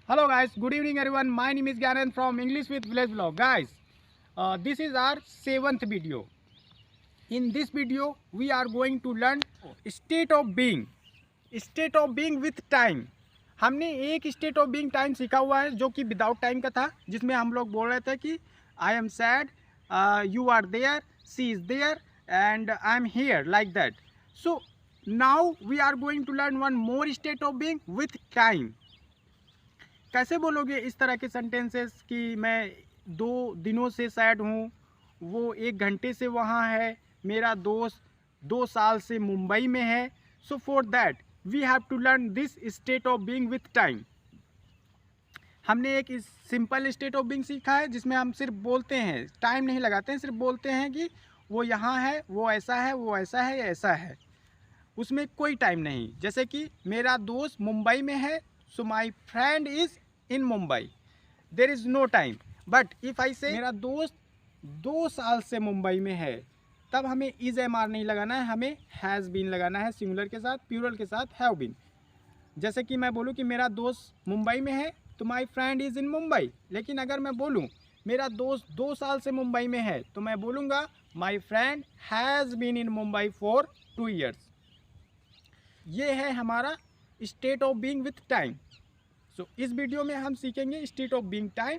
Hello guys, good evening everyone. My name is Gyanan from English with Village Vlog. Guys, this is our 7th video. In this video, we are going to learn state of being. State of being with time. हमने एक state of being time सीखा हुआ है जो कि without time का था, जिसमें हम लोग बोल रहे थे कि I am sad, you are there, she is there and I am here like that. So now we are going to learn one more state of being with time. कैसे बोलोगे इस तरह के सेंटेंसेस कि मैं 2 दिनों से सैड हूँ, वो 1 घंटे से वहाँ है, मेरा दोस्त 2 साल से मुंबई में है. So for that we have to learn this state of being with time. हमने एक सिंपल स्टेट ऑफ बीइंग सीखा है जिसमें हम सिर्फ बोलते हैं, टाइम नहीं लगाते हैं, सिर्फ बोलते हैं कि वो यहाँ है, वो ऐसा है, वो ऐसा है, ऐसा है. उसमें कोई टाइम नहीं. जैसे कि मेरा दोस्त मुंबई में है, so my friend is in Mumbai. There is no time. But if I say मेरा दोस्त 2 साल से मुंबई में है, तब हमें इज एम आर नहीं लगाना है, हमें हैज़ बीन लगाना है सिंगुलर के साथ, प्लूरल के साथ हैव बीन. जैसे कि मैं बोलूँ कि मेरा दोस्त मुंबई में है तो माई फ्रेंड इज़ इन मुंबई. लेकिन अगर मैं बोलूँ मेरा दोस्त 2 साल से मुंबई में है तो मैं बोलूँगा my friend has been in Mumbai for 2 years. ये है हमारा state of being with time. So इस वीडियो में हम सीखेंगे स्टेट ऑफ बीइंग टाइम.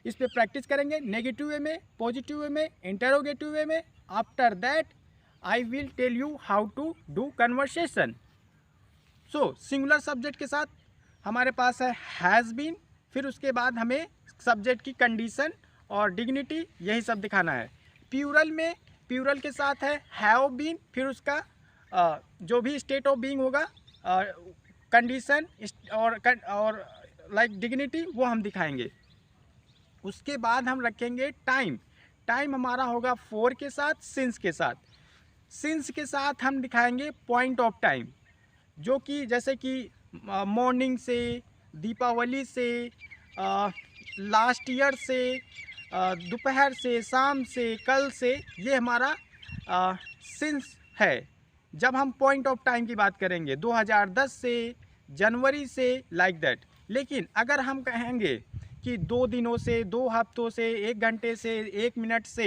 इस पे प्रैक्टिस करेंगे नेगेटिव वे में, पॉजिटिव वे में, इंटरोगेटिव वे में. After that I will tell you how to do conversation. So singular subject के साथ हमारे पास है हैज़ बीन, फिर उसके बाद हमें सब्जेक्ट की कंडीशन और डिग्निटी यही सब दिखाना है. प्लूरल में प्लूरल के साथ है हैव बीन, फिर उसका जो भी स्टेट ऑफ बीइंग होगा, कंडीशन और लाइक डिग्निटी, वो हम दिखाएंगे. उसके बाद हम रखेंगे टाइम. टाइम हमारा होगा फॉर के साथ, सिंस के साथ. सिंस के साथ हम दिखाएंगे पॉइंट ऑफ टाइम, जो कि जैसे कि मॉर्निंग से, दीपावली से, लास्ट ईयर से, दोपहर से, शाम से, कल से, ये हमारा सिंस है. जब हम पॉइंट ऑफ टाइम की बात करेंगे 2010 से, जनवरी से, लाइक दैट. लेकिन अगर हम कहेंगे कि 2 दिनों से, 2 हफ्तों से, 1 घंटे से, 1 मिनट से,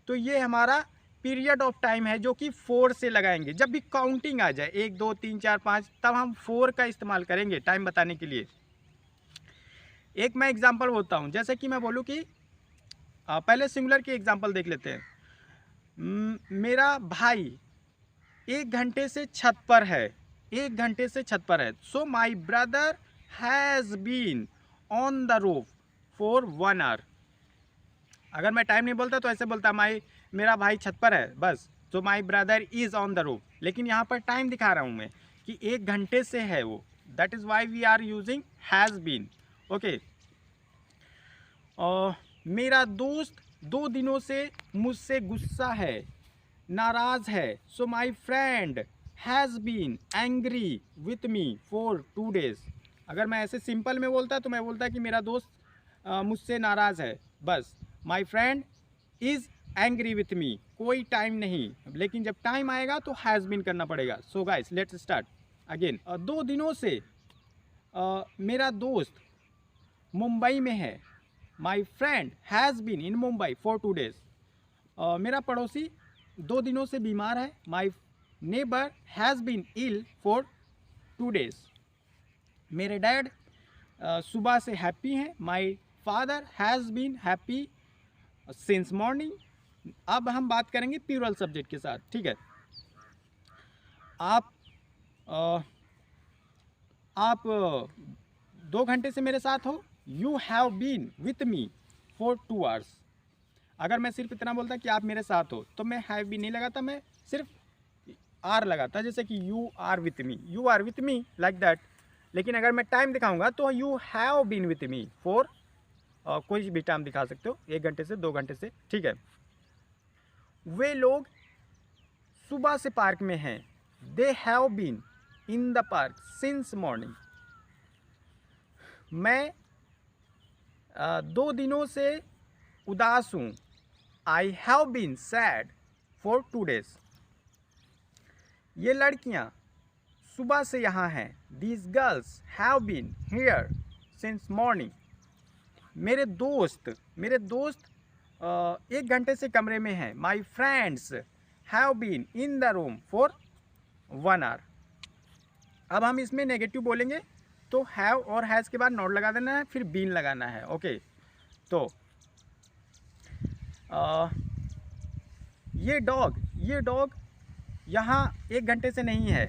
तो ये हमारा पीरियड ऑफ टाइम है जो कि 4 से लगाएंगे. जब भी काउंटिंग आ जाए 1 2 3 4 5, तब हम 4 का इस्तेमाल करेंगे टाइम बताने के लिए. एक मैं एग्जांपल बोलता हूँ. जैसे कि मैं बोलूँ कि पहले सिंगुलर की एग्जांपल देख लेते हैं. मेरा भाई 1 घंटे से छत पर है, 1 घंटे से छत पर है. So my brother has been on the roof for 1 hour. अगर मैं टाइम नहीं बोलता तो ऐसे बोलता मेरा भाई छत पर है बस. So my brother is on the roof. लेकिन यहाँ पर टाइम दिखा रहा हूँ मैं कि 1 घंटे से है वो. That is why we are using has been. Okay. मेरा दोस्त 2 दिनों से मुझसे गुस्सा है, नाराज़ है. So my friend has been angry with me for 2 days. अगर मैं ऐसे सिंपल में बोलता तो मैं बोलता कि मेरा दोस्त मुझसे नाराज़ है बस. माई फ्रेंड इज़ एंग्री विथ मी, कोई टाइम नहीं. लेकिन जब टाइम आएगा तो हैज़ बीन करना पड़ेगा. So guys let's start again. 2 दिनों से मेरा दोस्त मुंबई में है. My friend has been in Mumbai for 2 days. मेरा पड़ोसी 2 दिनों से बीमार है. My neighbour has been ill for 2 days. मेरे डैड सुबह से हैप्पी हैं. My father has been happy since morning. अब हम बात करेंगे प्लूरल सब्जेक्ट के साथ. ठीक है. आप 2 घंटे से मेरे साथ हो. You have been with me for 2 hours. अगर मैं सिर्फ इतना बोलता कि आप मेरे साथ हो तो मैं हैव बीन नहीं लगाता, मैं सिर्फ आर लगाता. जैसे कि you are with me, you are with me like that. लेकिन अगर मैं टाइम दिखाऊंगा तो you have been with me for कोई भी टाइम दिखा सकते हो, 1 घंटे से, 2 घंटे से. ठीक है. वे लोग सुबह से पार्क में हैं. They have been in the park since morning. मैं 2 दिनों से उदास हूँ. I have been sad for 2 days. ये लड़कियाँ सुबह से यहाँ हैं. These girls have been here since morning. मेरे दोस्त 1 घंटे से कमरे में हैं. My friends have been in the room for 1 hour. अब हम इसमें नेगेटिव बोलेंगे तो हैव और हैज़ के बाद नॉट लगा देना है, फिर बीन लगाना है. ओके, तो ये डॉग यहाँ 1 घंटे से नहीं है.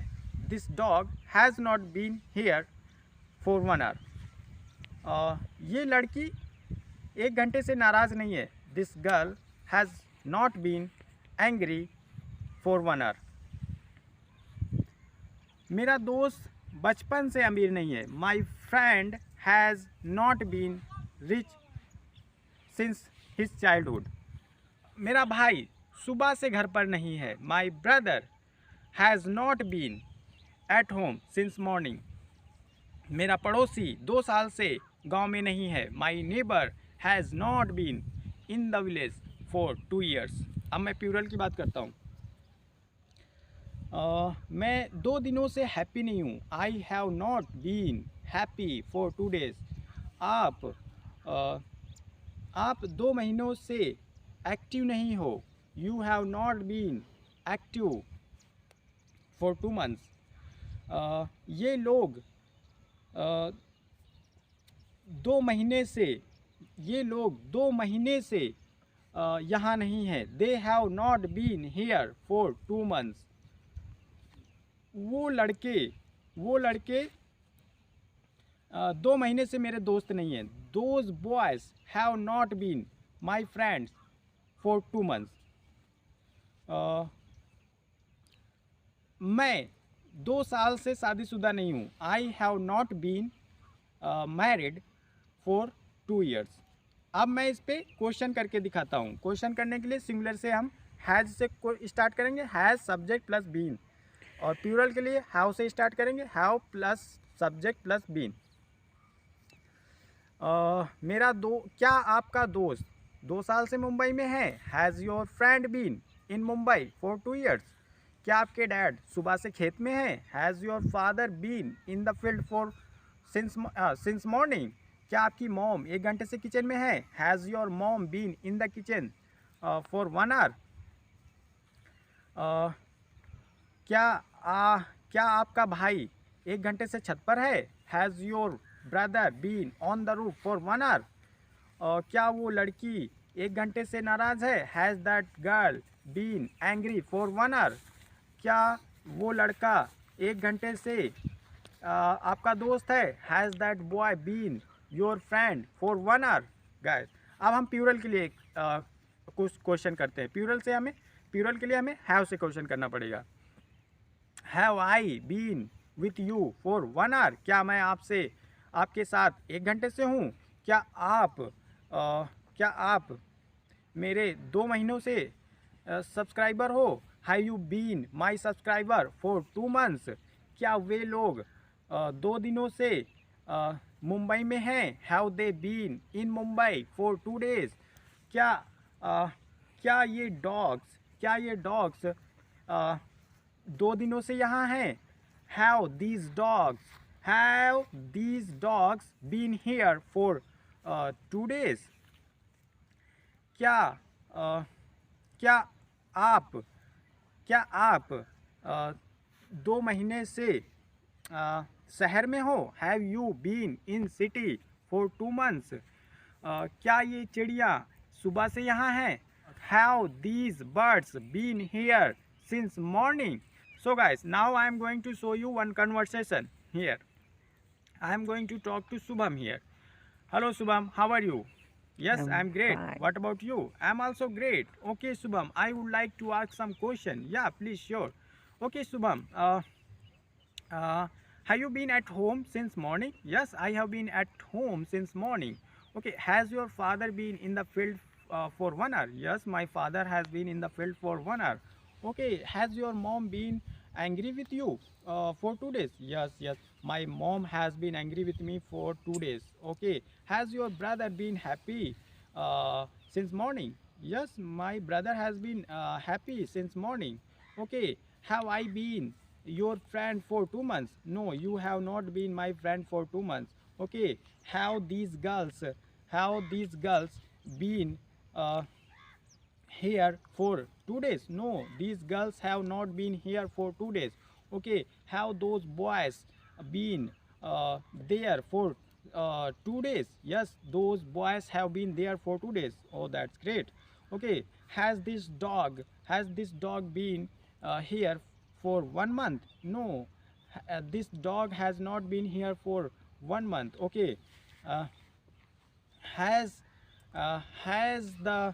This dog has not been here for 1 hour. ये लड़की 1 घंटे से नाराज़ नहीं है. This girl has not been angry for 1 hour. मेरा दोस्त बचपन से अमीर नहीं है. My friend has not been rich since his childhood. मेरा भाई सुबह से घर पर नहीं है. My brother has not been at home since morning. मेरा पड़ोसी 2 साल से गांव में नहीं है. My neighbour has not been in the village for 2 years. अब मैं प्लूरल की बात करता हूँ. मैं 2 दिनों से हैप्पी नहीं हूँ. I have not been happy for 2 days. आप 2 महीनों से एक्टिव नहीं हो. You have not been active for 2 months. ये लोग 2 महीने से यहाँ नहीं है. They have not been here for 2 months. वो लड़के 2 महीने से मेरे दोस्त नहीं हैं. Those boys have not been my friends for 2 months. मैं 2 साल से शादीशुदा नहीं हूँ. I have not been married for 2 years. अब मैं इस पर क्वेश्चन करके दिखाता हूँ. क्वेश्चन करने के लिए सिंगुलर से हम हैज़ से स्टार्ट करेंगे. Has subject plus been. और प्लूरल के लिए हैव से स्टार्ट करेंगे. Have plus subject plus been. क्या आपका दोस्त 2 साल से मुंबई में है. Has your friend been in Mumbai for 2 years. क्या आपके डैड सुबह से खेत में हैं. Has your father been in the field for since morning. क्या आपकी मॉम 1 घंटे से किचन में है. Has your mom been in the kitchen for 1 hour. क्या आपका भाई 1 घंटे से छत पर है. Has your brother been on the roof for 1 hour. क्या वो लड़की 1 घंटे से नाराज़ है. Has that girl been angry for 1 hour. क्या वो लड़का 1 घंटे से आपका दोस्त है. Has that boy been your friend for 1 hour. Guys, अब हम प्लूरल के लिए कुछ क्वेश्चन करते हैं. प्लूरल के लिए हमें हैव से क्वेश्चन करना पड़ेगा. Have I been with you for 1 hour. क्या मैं आपके साथ 1 घंटे से हूँ. क्या आप मेरे 2 महीनों से सब्सक्राइबर हो. Have you been my subscriber for 2 months. क्या वे लोग 2 दिनों से मुंबई में हैं. Have they been in Mumbai for 2 days. क्या ये डॉग्स 2 दिनों से यहाँ हैं. Have these dogs been here for 2 days. क्या आप 2 महीने से शहर में हो. Have you been in city for 2 months. क्या ये चिड़िया सुबह से यहाँ हैं. Have these birds been here since morning. So guys, now I am going to show you one conversation here. I am going to talk to Shubham here. Hello Shubham, how are you? Yes, I am great. Fine. What about you? I am also great. Okay Shubham, I would like to ask some question. Yeah, please, sure. Okay Shubham, have you been at home since morning? Yes, I have been at home since morning. Okay, has your father been in the field for 1 hour? Yes, my father has been in the field for 1 hour. Okay, has your mom been angry with you for 2 days? Yes, my mom has been angry with me for 2 days. Okay, has your brother been happy since morning? Yes, my brother has been happy since morning. Okay, have I been your friend for 2 months? No, you have not been my friend for 2 months. Okay, have these girls been here for 2 days? No, these girls have not been here for 2 days. Okay, have those boys been there for 2 days? Yes, those boys have been there for 2 days. Oh, that's great. Okay, has this dog been here for 1 month? No, this dog has not been here for 1 month. Okay, uh, has has the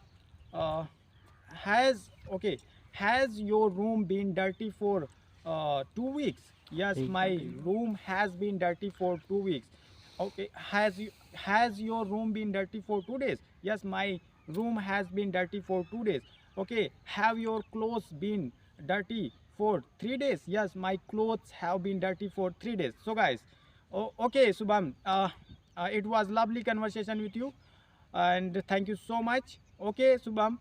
uh, has okay has your room been dirty for 2 weeks? Yes, my room has been dirty for 2 weeks. Okay, has your room been dirty for 2 days? Yes, my room has been dirty for 2 days. Okay, have your clothes been dirty for 3 days? Yes, my clothes have been dirty for 3 days. So guys, okay, Subham, it was lovely conversation with you, and thank you so much. Okay, Subham.